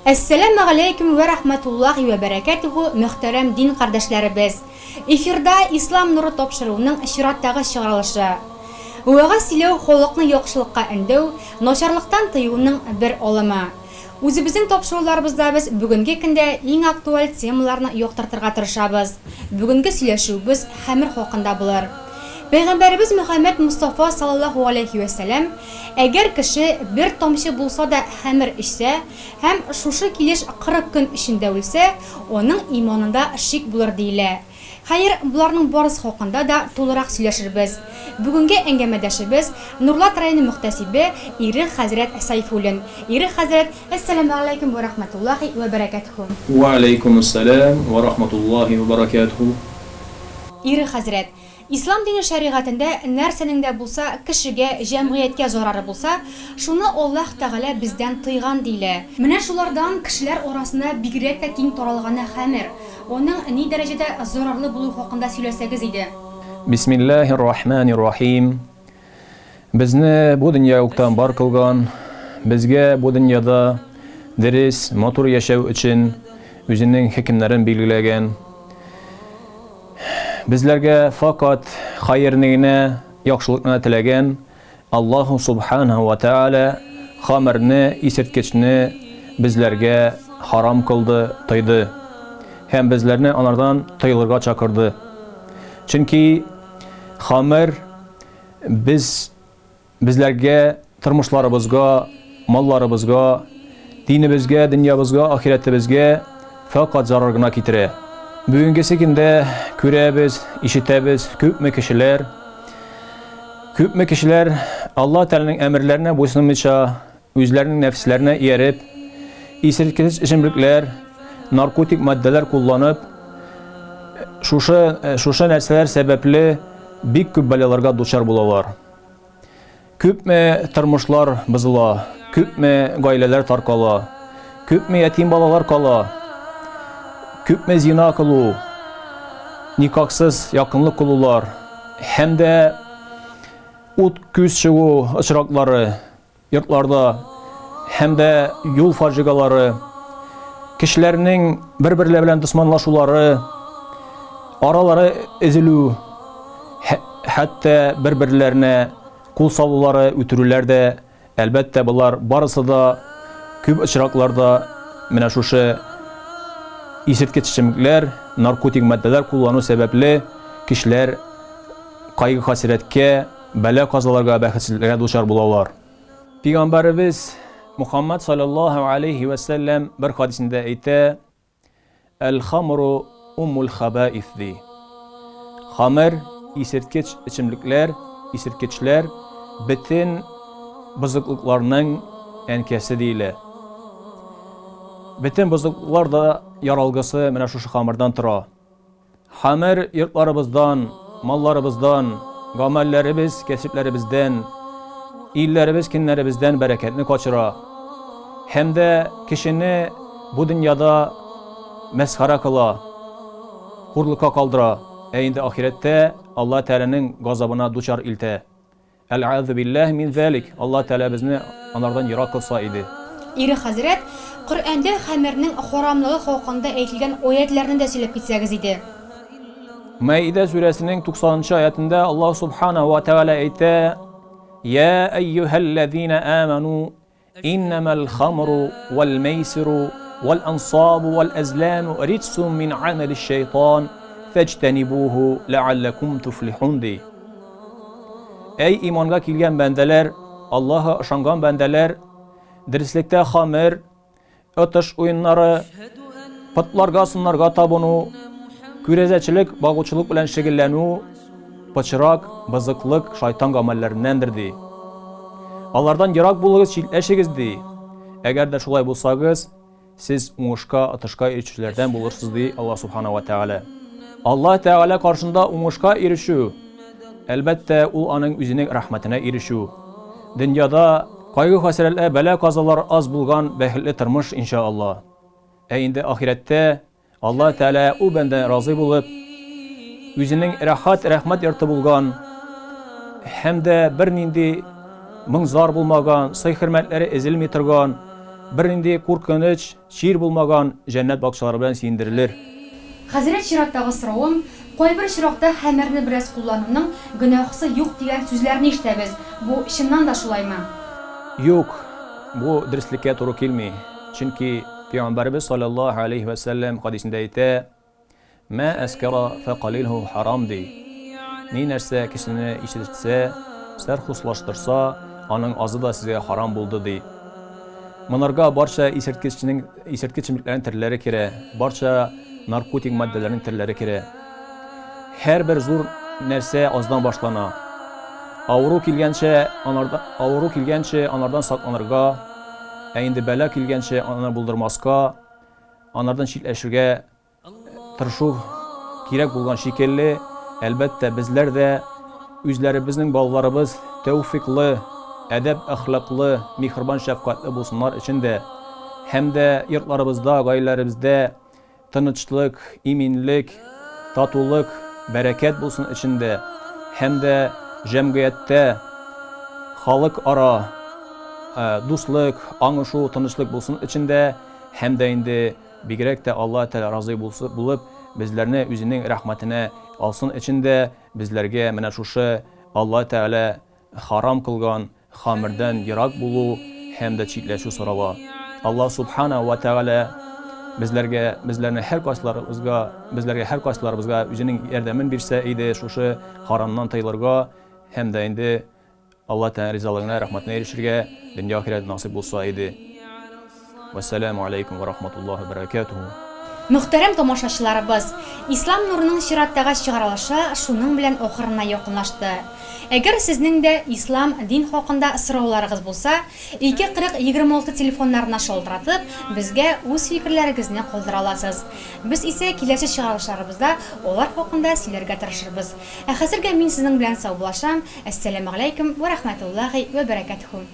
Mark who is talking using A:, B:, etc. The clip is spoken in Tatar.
A: Әссәламу алейкум ва рахматуллахи ва баракатуху, мөхтәрәм дин кардәшләребез. Эфирда Ислам нуры тапшыруның чираттагы чыгарылышы. Уяга сөйләү халыкны яхшылыкка өндәү, начарлыктан тыюның бер алымы. Үзебезнең тапшыруларыбызда без бүгенге көндә иң актуаль темаларны яктыртырга тырышабыз. Бүгенге сөйләшүбез хәмер хакында булыр. Пәйгамбәрбез Мөхәммәд Мустафа саллаллаху алейхи ва сәлям, әгәр кеше бер тамчы булса да хәмер эчсә һәм шушы килеш 40 көн эчендә үлсә, аның иманында шик булыр дилә. Хәер, буларның барысы хакында да тулырак сөйләшербез. Бүгенге әңгәмәдәшебез Нурлат районы мөхтәсибе Ире хәзрәт Сайфуллин. Ире хәзрәт, әссәламу алейкум ва рахматуллахи ва баракатуху.
B: Ва алейкум ассалам ва рахматуллахи ва баракатуху.
A: Ире хәзрәт, Ислам дини шәригатендә нәрсәнең дә булса, кешегә, җәмгыятькә зарары булса, шуны Аллаһ Тәгалә бездән тыйган дилә. Менә шулардан кешеләр арасында бигрәк тә киң таралганы хәмер. Оның ни дәрәҗәдә зарарлы булу хакында сөйләсәгез иде.
B: Бисмиллаһир-рахманир-рахим. Безне бу дөньядан бар кылган, безгә бу дөньяда дөрес, матур яшәү өчен үзенең хикмәтләрен билгеләгән. Безләргә фақат хәйрне генә, яхшылыкны теләгән Аллаһ субханаһу ва тааля хәмерне, исерткечне безләргә харам кылды, тыйды. Һәм безләрне анардан тыйлырга чакырды. Чөнки хәмер безләргә, тормышларыбызга, малларыбызга, динебезгә, дөньябызга, ахирәтебезгә фақат зарар гына китерә. Бүгенге көндә күрәбез, ишетәбез, күпме кешеләр Аллаһ Тәгаләнең әмерләренә буйсынмыйча, үзләренең нәфсләренә ияреп, исерткеч эчемлекләр, наркотик матдәләр кулланып, шушы нәрсәләр сәбәпле бик күп бәлаларга дучар булалар. Күпме тормышлар бозыла, күпме гаиләләр таркала, күпме ятим балалар кала, күпме зина кылу, никахсыз якынлык кылулар, һәм дә ут күз чыгу очраклары йортларда, һәм дә юл фаҗигалары, кешеләрнең бер-бирләре белән дусманлашулары, аралары эзелү, хәтта бер-бирләренә кул салулары, үтерүләр дә, әлбәттә булар барысы да күп очракларда менә шушы исерткеч эчемлекләр, наркотик матдәләр куллану сәбәпле кешеләр кайгы хәсрәткә, бәла казаларга, бәхетсезлеккә дучар булалар. Пәйгамбәрбез Мөхәммәд саллаллаһу алейхи ва сәллям бер хадисендә әйтә: "Әл-хамру уммул хабаиф" ди. Хамер, исерткеч эчемлекләр, исерткечләр бөтен бозыклыкларның әнкәсе дилә. Бөтен бозыклыклар да яралгысы менә шушы хамырдан тора. Хамер йортларыбыздан, малларыбыздан, гамәлләребез, кәсепләребездән, илләребез, көннәребездән бәрәкәтне качыра. Һәм дә кешене бу дөньяда мәсхәрә кыла, хурлыкка калдыра. Инде ахирәттә Аллаһ Тәгаләнең газабына дучар илтә. Әл-әъзу биллаһи мин зәлик. Аллаһ Тәгалә безне анардан ерак кылса иде.
A: Ире хәзрәт, Коръәндә хәмернең харамлыгы хакында әйтелгән аятьләрне дә сөйләп китсәгез иде.
B: Маидә сүрәсенең 90-нчы аятында Аллаһ субханаһу ва тааля әйтә: "Я әйюһәлләзина аману, иннамал хамру вал майсиру вал ансабу вал азламу риджсун мин амалиш шайтан, фаҗтанибуһу лааллакум туфлихун" ди. Әй иманга килгән бәндәләр, Аллаһка ышанган бәндәләр, дөреслектә хамер, отыш уеннары, пытларга, сыннарга табыну, күрәзәчелек, багучылык белән шөгыльләнү, пычрак, бызыклык, шайтан гамәлләреннәндер ди. Алардан ерак булыгыз, читләшегез ди. Әгәр дә шулай булсагыз, сез уңышка, отышка ирешүләрдән булырсыз ди Аллаһ субханаһу ва тааля. Аллаһ Тәгалә каршында уңышка ирешү, әлбәттә ул аның үзенең рәхмәтенә ирешү. Дөньяда кайгы хәсрәтләр, бәла казалар аз булган бәхетле тормыш иншааллаһ. Инде ахирәттә Аллаһ Тәгалә ул бәндәдән разый булып, үзенең рәхәт, рәхмәт йорты булган, һәм дә бер нинди моң зар булмаган, сый хөрмәтләре эзелми торган, бернинди куркыныч, чир булмаган җәннәт бакчалары белән сөендерелер.
A: Хәзрәт чираттагы соравым, кайбер очракта хәмерне бераз куллануның гөнаһысы юк дигән сүзләрне ишетәбез. Бу чыннан да шулаймы?
B: Юк, бу дөреслеккә туры килми. Чөнки Пәйгамбәрбез саллаллаһу алейхи ва саллям хадисендә әйтә: "Ма аскара фaqalilhu haram" ди. Ни нәрсә кешене ишетсә, сәрхуслаштырса, аның азы да сезгә харам булды ди. Монарга барча исерткеч эчемлекләрнең төрләре керә, барча наркотик матдәләрнең төрләре керә. Һәрбер зур нәрсә аздан башлана. Авыру килгәнче анардан сакланырга, инде бәла килгәнче аны булдырмаска, анардан читләшергә тырышу кирәк булган шикелле, әлбәттә безләр дә үзләребезнең балаларыбыз тәүфиклы, әдәп-әхлаклы, михрибан шәфкатьле булсыннар өчен дә, һәм дә йортларыбызда, гаиләләребездә тынычлык, иминлек, татулык, бәрәкәт булсын өчен дә, һәм дә җәмгыятьтә халык ара дуслык, аңышу, тынычлык булсын өчен дә, һәм дә инде бигрәк тә Алла Тәгалә разый булып, безләрне үзенең рәхмәтенә алсын өчен дә безләргә менә шушы Алла Тәгалә харам кылган хамырдан ерак булу һәм дә читләшү сорала. Алла Субхана ва Тәгалә безләрне һәркайсыларыбызга үзенең ярдәмен бирсә иде шушы харамнан тыйлырга, һәм дә инде Алла Тәгалә ризалыгына, рәхмәтенә ирешергә дөнья ахирәт насыйп булса иде. Вассаламу алейкум ва рахматуллаһи ва баракатуху.
A: Мөхтәрәм тамашачыларыбыз, Ислам нурының чираттагы чыгарылышы шуның белән ахырына якынлашты. Әгәр сезнең дә ислам дин хакында сорауларыгыз булса, 240-26 телефоннарына шалтыратып, безгә үз фикерләрегезне калдыра аласыз. Без исә киләсе чыгарылышларыбызда алар хакында сөйләргә тырышырбыз. Хәзергә мин сезнең белән саубулашам. Ассаламу алейкум ва рахматуллаһи ва баракатуху.